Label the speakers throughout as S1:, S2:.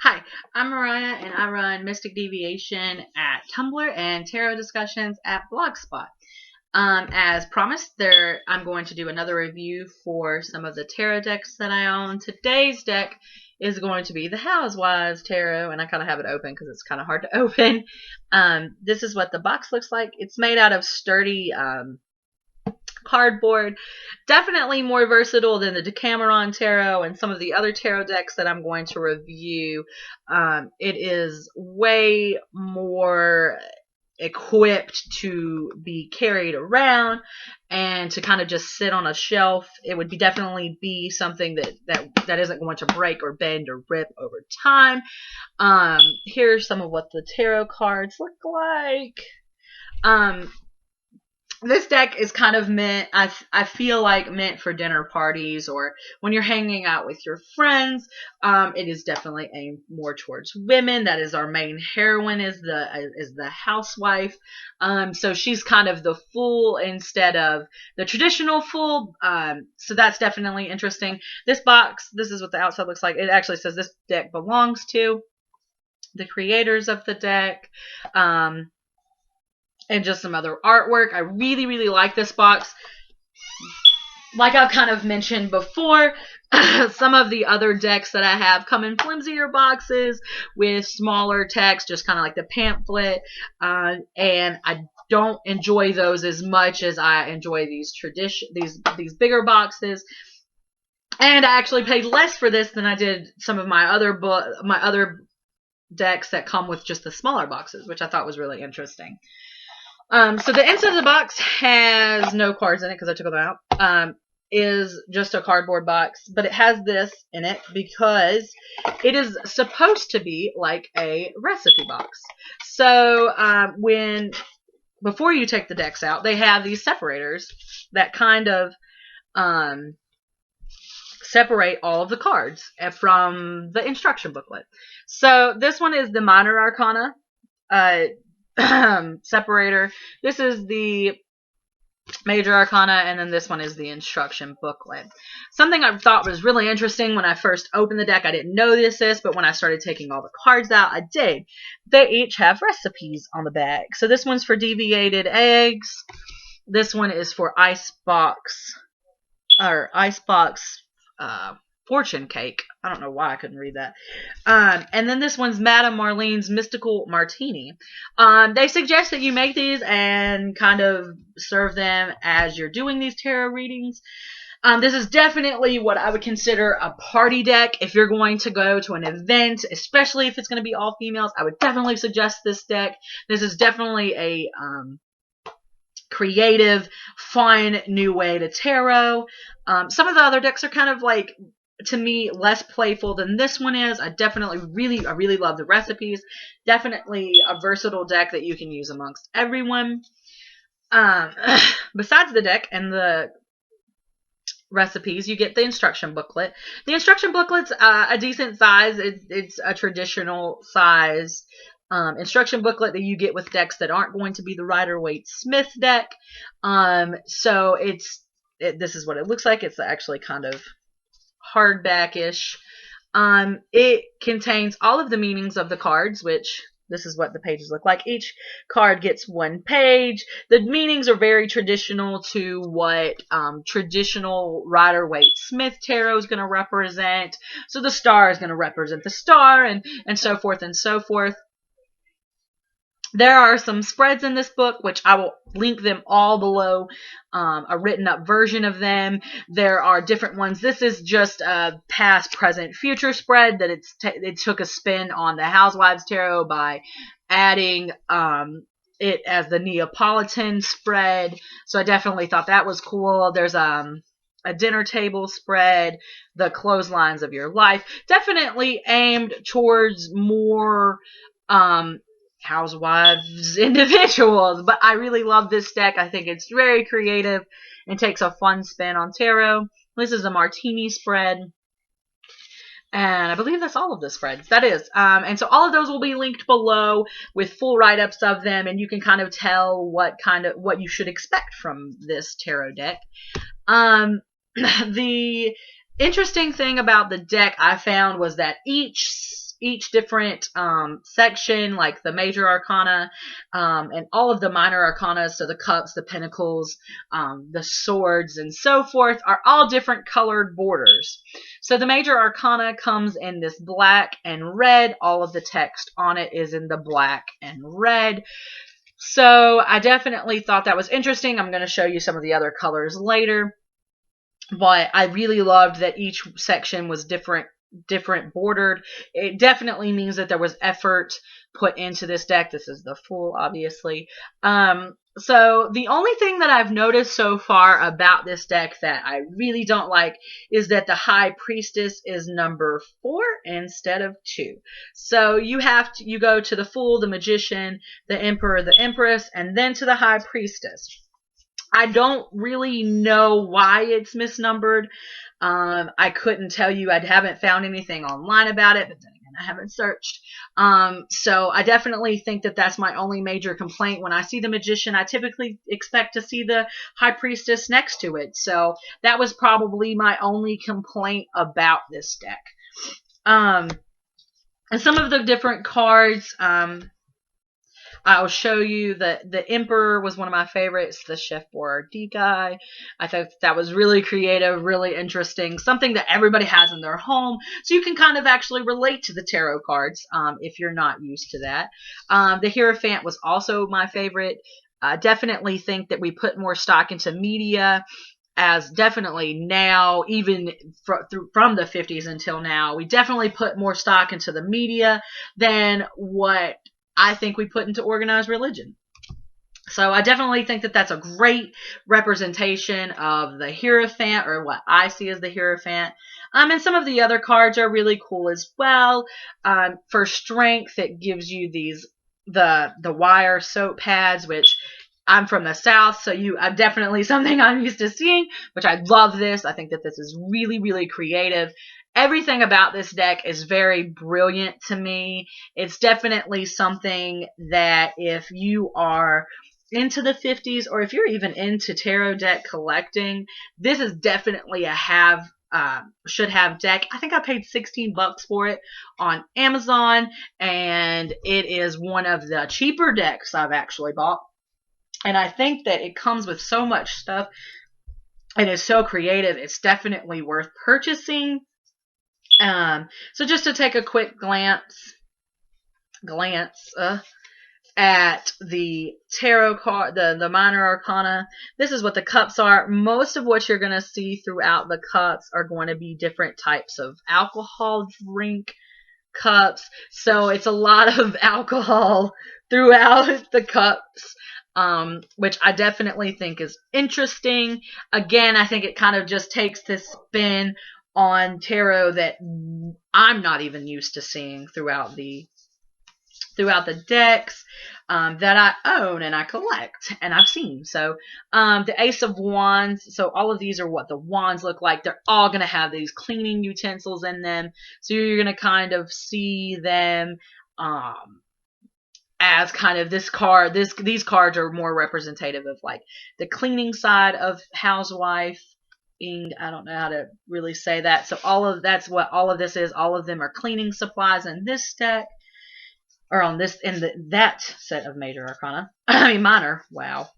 S1: Hi, I'm Mariah and I run Mystic Deviation at Tumblr and Tarot Discussions at Blogspot. As promised, I'm going to do another review for some of the tarot decks that I own. Today's deck is going to be the Housewives Tarot, and I kind of have it open because it's kind of hard to open. This is what the box looks like. It's made out of sturdy cardboard. Definitely more versatile than the Decameron Tarot and some of the other tarot decks that I'm going to review. It is way more equipped to be carried around and to kind of just sit on a shelf. It would definitely be something that isn't going to break or bend or rip over time. Here's some of what the tarot cards look like. This deck is kind of meant, I feel like, meant for dinner parties or when you're hanging out with your friends. It is definitely aimed more towards women. That is our main heroine, is the housewife. So she's kind of the fool instead of the traditional fool. So that's definitely interesting. This box, this is what the outside looks like. It actually says this deck belongs to the creators of the deck. And just some other artwork. I really, really like this box. Like I've kind of mentioned before, some of the other decks that I have come in flimsier boxes with smaller text, just kind of like the pamphlet, and I don't enjoy those as much as I enjoy these bigger boxes. And I actually paid less for this than I did some of my other decks that come with just the smaller boxes, which I thought was really interesting. So the inside of the box has no cards in it because I took them out. Is just a cardboard box, but it has this in it because it is supposed to be like a recipe box. So before you take the decks out, they have these separators that kind of separate all of the cards from the instruction booklet. So this one is the Minor Arcana separator. This is the Major Arcana, and then this one is the instruction booklet. Something I thought was really interesting when I first opened the deck, I didn't notice this, but when I started taking all the cards out, I did. They each have recipes on the back. So this one's for deviated eggs. This one is for icebox fortune cake. I don't know why I couldn't read that. And then this one's Madame Marlene's Mystical Martini. They suggest that you make these and kind of serve them as you're doing these tarot readings. This is definitely what I would consider a party deck. If you're going to go to an event, especially if it's going to be all females, I would definitely suggest this deck. This is definitely a creative, fun, new way to tarot. Some of the other decks are kind of like, to me, less playful than this one is. I really love the recipes. Definitely a versatile deck that you can use amongst everyone. Besides the deck and the recipes, you get the instruction booklet. The instruction booklet's a decent size. It's a traditional size instruction booklet that you get with decks that aren't going to be the Rider-Waite-Smith deck. So this is what it looks like. It's actually kind of hardback-ish. It contains all of the meanings of the cards, which this is what the pages look like. Each card gets one page. The meanings are very traditional to what traditional Rider-Waite-Smith tarot is going to represent. So the star is going to represent the star, and so forth and so forth. There are some spreads in this book, which I will link them all below, a written up version of them. There are different ones. This is just a past, present, future spread that it took a spin on the Housewives Tarot by adding it as the Neapolitan spread. So I definitely thought that was cool. There's a dinner table spread, the clotheslines of your life, definitely aimed towards more housewives individuals, but I really love this deck. I think it's very creative and takes a fun spin on tarot. This is a martini spread, and I believe that's all of the spreads. That is. And so all of those will be linked below with full write-ups of them, and you can kind of tell what you should expect from this tarot deck. The interesting thing about the deck I found was that each each different section, like the major arcana and all of the minor arcana, so the cups, the pentacles, the swords, and so forth, are all different colored borders. So the major arcana comes in this black and red. All of the text on it is in the black and red. So I definitely thought that was interesting. I'm going to show you some of the other colors later. But I really loved that each section was different bordered. It definitely means that there was effort put into this deck. This is the Fool, obviously. So the only thing that I've noticed so far about this deck that I really don't like is that the High Priestess is number 4 instead of 2. So you go to the Fool, the Magician, the Emperor, the Empress, and then to the High Priestess. I don't really know why it's misnumbered. I couldn't tell you. I haven't found anything online about it, but then again, I haven't searched. So I definitely think that that's my only major complaint. When I see the Magician, I typically expect to see the High Priestess next to it. So that was probably my only complaint about this deck. And some of the different cards, I'll show you that the Emperor was one of my favorites, the Chef Boyardee guy. I thought that was really creative, really interesting, something that everybody has in their home, so you can kind of actually relate to the tarot cards if you're not used to that. The Hierophant was also my favorite. I definitely think that we put more stock into media, as definitely now, even from the 50s until now, we definitely put more stock into the media than what I think we put into organized religion. So I definitely think that that's a great representation of the Hierophant, or what I see as the Hierophant. And some of the other cards are really cool as well. For strength, it gives you the wire soap pads, which I'm from the South, so definitely something I'm used to seeing, which I love this. I think that this is really, really creative. Everything about this deck is very brilliant to me. It's definitely something that if you are into the 50s, or if you're even into tarot deck collecting, this is definitely a should have deck. I think I paid $16 for it on Amazon, and it is one of the cheaper decks I've actually bought. And I think that it comes with so much stuff and is so creative. It's definitely worth purchasing. So just to take a quick glance at the tarot card, the minor arcana. This is what the cups are. Most of what you're going to see throughout the cups are going to be different types of alcohol drink cups. So it's a lot of alcohol throughout the cups. Which I definitely think is interesting. Again, I think it kind of just takes this spin on tarot that I'm not even used to seeing throughout the decks that I own and I collect and I've seen. So the Ace of Wands, so all of these are what the wands look like. They're all going to have these cleaning utensils in them. So you're going to kind of see them as kind of these cards are more representative of like the cleaning side of housewife. I don't know how to really say that. So that's what all of this is. All of them are cleaning supplies in this deck, or on this that set of major arcana. I mean minor. Wow.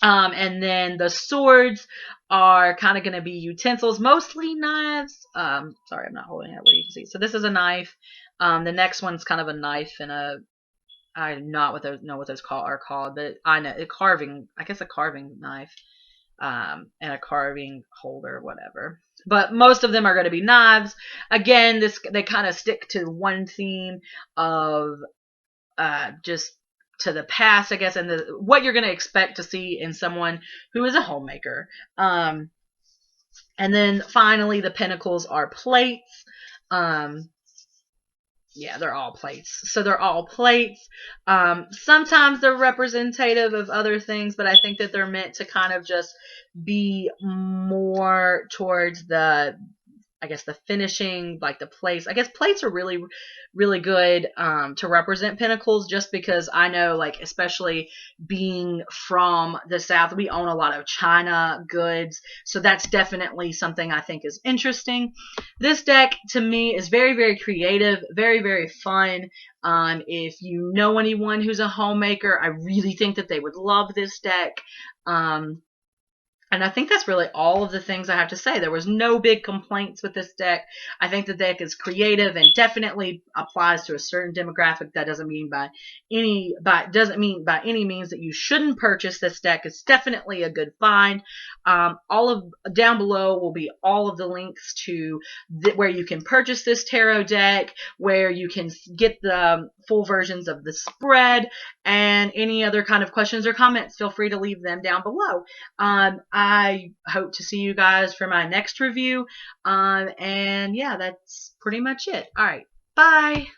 S1: And then the swords are kind of going to be utensils, mostly knives. Sorry, I'm not holding it where you can see. So this is a knife. The next one's kind of a knife and I do not know what those are called, but I know a carving knife, and a carving holder, whatever. But most of them are going to be knives. Again, they kind of stick to one theme of just to the past, I guess, and what you're going to expect to see in someone who is a homemaker. And then finally, the pentacles are plates. Yeah, they're all plates. So they're all plates. Sometimes they're representative of other things, but I think that they're meant to kind of just be more towards the I guess the finishing, like the plates. I guess plates are really, really good to represent pentacles, just because I know, like, especially being from the South, we own a lot of China goods. So that's definitely something I think is interesting. This deck to me is very, very creative, very, very fun. If you know anyone who's a homemaker, I really think that they would love this deck. And I think that's really all of the things I have to say. There was no big complaints with this deck. I think the deck is creative and definitely applies to a certain demographic. That doesn't mean by any means that you shouldn't purchase this deck. It's definitely a good find. All of down below will be all of the links to where you can purchase this tarot deck, where you can get the full versions of the spread, and any other kind of questions or comments. Feel free to leave them down below. I hope to see you guys for my next review. And yeah, that's pretty much it. All right. Bye.